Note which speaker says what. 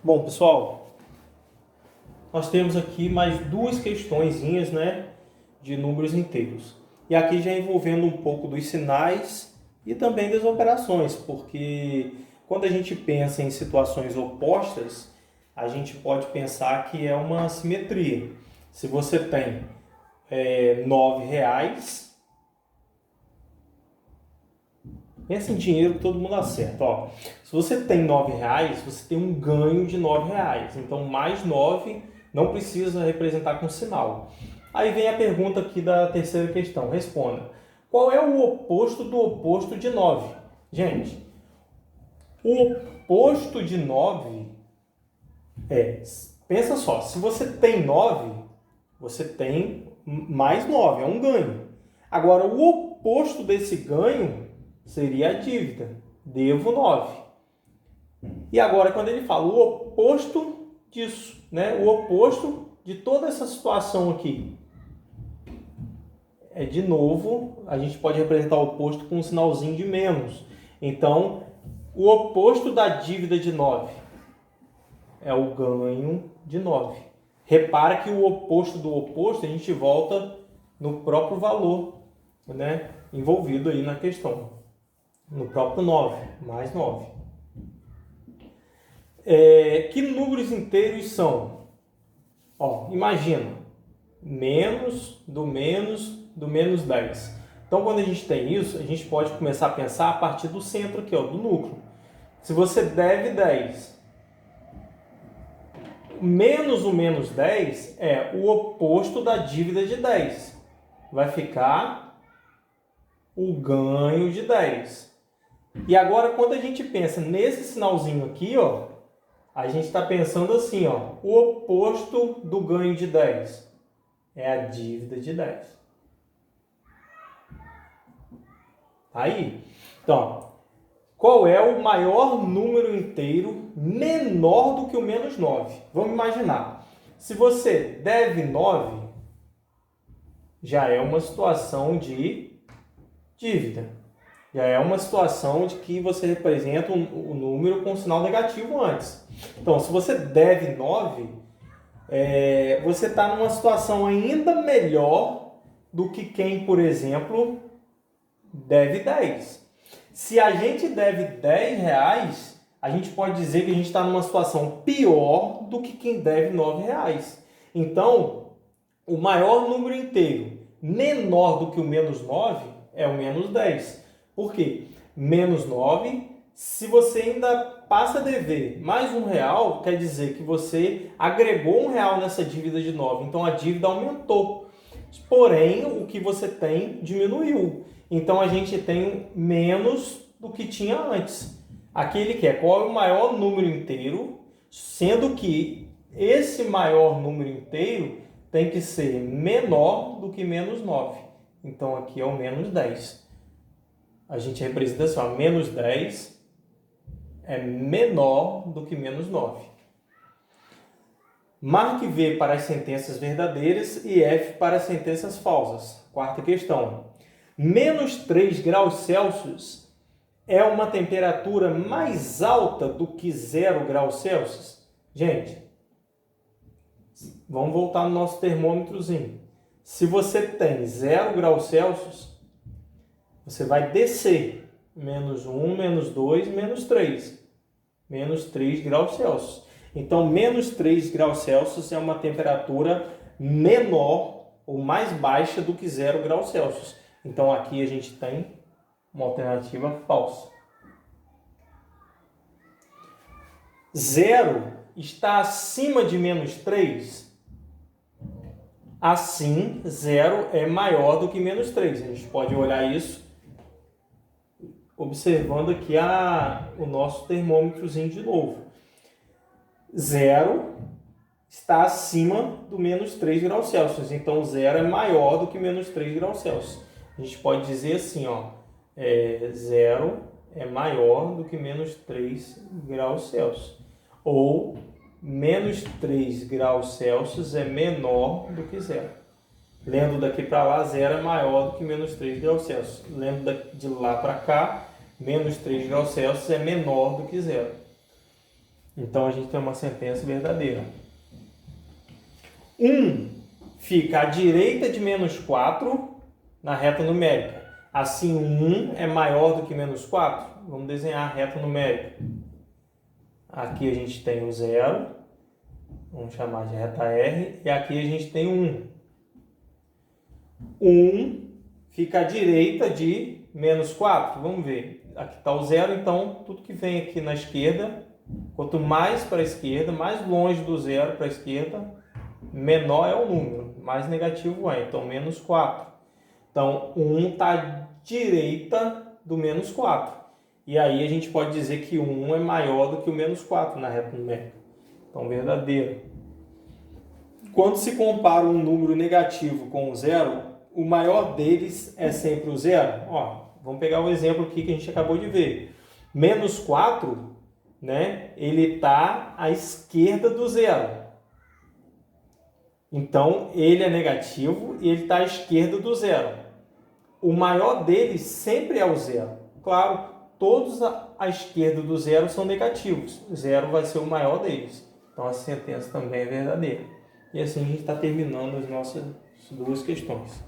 Speaker 1: Bom, pessoal, nós temos aqui mais duas questõezinhas, né, de números inteiros. E aqui já envolvendo um pouco dos sinais e também das operações, porque quando a gente pensa em situações opostas, a gente pode pensar que é uma simetria. Se você tem R$ 9, pensa em dinheiro que todo mundo acerta. Ó, se você tem R$ 9, você tem um ganho de R$ 9. Então, mais 9 não precisa representar com sinal. Aí vem a pergunta aqui da terceira questão. Responda. Qual é o oposto do oposto de 9? Gente, o oposto de 9 é... Pensa só, se você tem 9, você tem mais 9, é um ganho. Agora, o oposto desse ganho seria a dívida. Devo 9. E agora, quando ele fala o oposto disso, né? O oposto de toda essa situação aqui. De novo, a gente pode representar o oposto com um sinalzinho de menos. Então, o oposto da dívida de 9 é o ganho de 9. Repara que o oposto do oposto, a gente volta no próprio valor, né? Envolvido aí na questão. No próprio 9, mais 9. Que números inteiros são? Ó, imagina, menos do menos 10. Então, quando a gente tem isso, a gente pode começar a pensar a partir do centro aqui, ó, do núcleo. Se você deve 10, menos o menos 10 é o oposto da dívida de 10. Vai ficar o ganho de 10. E agora, quando a gente pensa nesse sinalzinho aqui, ó, a gente está pensando assim, ó, o oposto do ganho de 10 é a dívida de 10. Aí, então, qual é o maior número inteiro menor do que o menos 9? Vamos imaginar, se você deve 9, já é uma situação de dívida. Já é uma situação de que você representa o número com sinal negativo antes. Então, se você deve 9, você está numa situação ainda melhor do que quem, por exemplo, deve 10. Se a gente deve R$ 10, a gente pode dizer que a gente está numa situação pior do que quem deve R$ 9. Então, o maior número inteiro menor do que o menos 9 é o menos 10. Por quê? Menos 9, se você ainda passa a dever mais R$ 1, quer dizer que você agregou R$ 1 nessa dívida de 9. Então, a dívida aumentou. Porém, o que você tem diminuiu. Então, a gente tem menos do que tinha antes. Aqui ele quer qual é o maior número inteiro, sendo que esse maior número inteiro tem que ser menor do que menos 9. Então, aqui é o menos 10. A gente representa assim, ó, menos 10 é menor do que menos 9. Marque V para as sentenças verdadeiras e F para as sentenças falsas. Quarta questão. Menos 3 graus Celsius é uma temperatura mais alta do que 0 graus Celsius? Gente, vamos voltar no nosso termômetrozinho. Se você tem 0 graus Celsius, você vai descer. Menos 1, menos 2, menos 3. Menos 3 graus Celsius. Então, menos 3 graus Celsius é uma temperatura menor ou mais baixa do que 0 graus Celsius. Então, aqui a gente tem uma alternativa falsa. 0 está acima de menos 3? Assim, 0 é maior do que menos 3. A gente pode olhar isso observando aqui o nosso termômetrozinho de novo. 0 está acima do menos 3 graus Celsius. Então, 0 é maior do que menos 3 graus Celsius. A gente pode dizer assim, ó, 0 é maior do que menos 3 graus Celsius. Ou menos 3 graus Celsius é menor do que 0. Lendo daqui para lá, 0 é maior do que menos 3 graus Celsius. Lendo de lá para cá, menos 3 graus Celsius é menor do que 0. Então a gente tem uma sentença verdadeira. 1 fica à direita de menos 4 na reta numérica. Assim, o 1 é maior do que menos 4. Vamos desenhar a reta numérica. Aqui a gente tem o 0. Vamos chamar de reta R. E aqui a gente tem o 1. 1 fica à direita de menos 4. Vamos ver. Aqui está o 0, então tudo que vem aqui na esquerda, quanto mais para a esquerda, mais longe do 0 para a esquerda, menor é o número, mais negativo é. Então, menos 4. Então, o 1 está à direita do menos 4. E aí a gente pode dizer que o 1 é maior do que o menos 4 na reta numérica. Então, verdadeiro. Quando se compara um número negativo com o 0, o maior deles é sempre o 0. Vamos pegar o exemplo aqui que a gente acabou de ver. Menos 4, né, ele está à esquerda do 0. Então, ele é negativo e ele está à esquerda do 0. O maior deles sempre é o 0. Claro, todos à esquerda do 0 são negativos. O 0 vai ser o maior deles. Então, a sentença também é verdadeira. E assim a gente está terminando as nossas duas questões.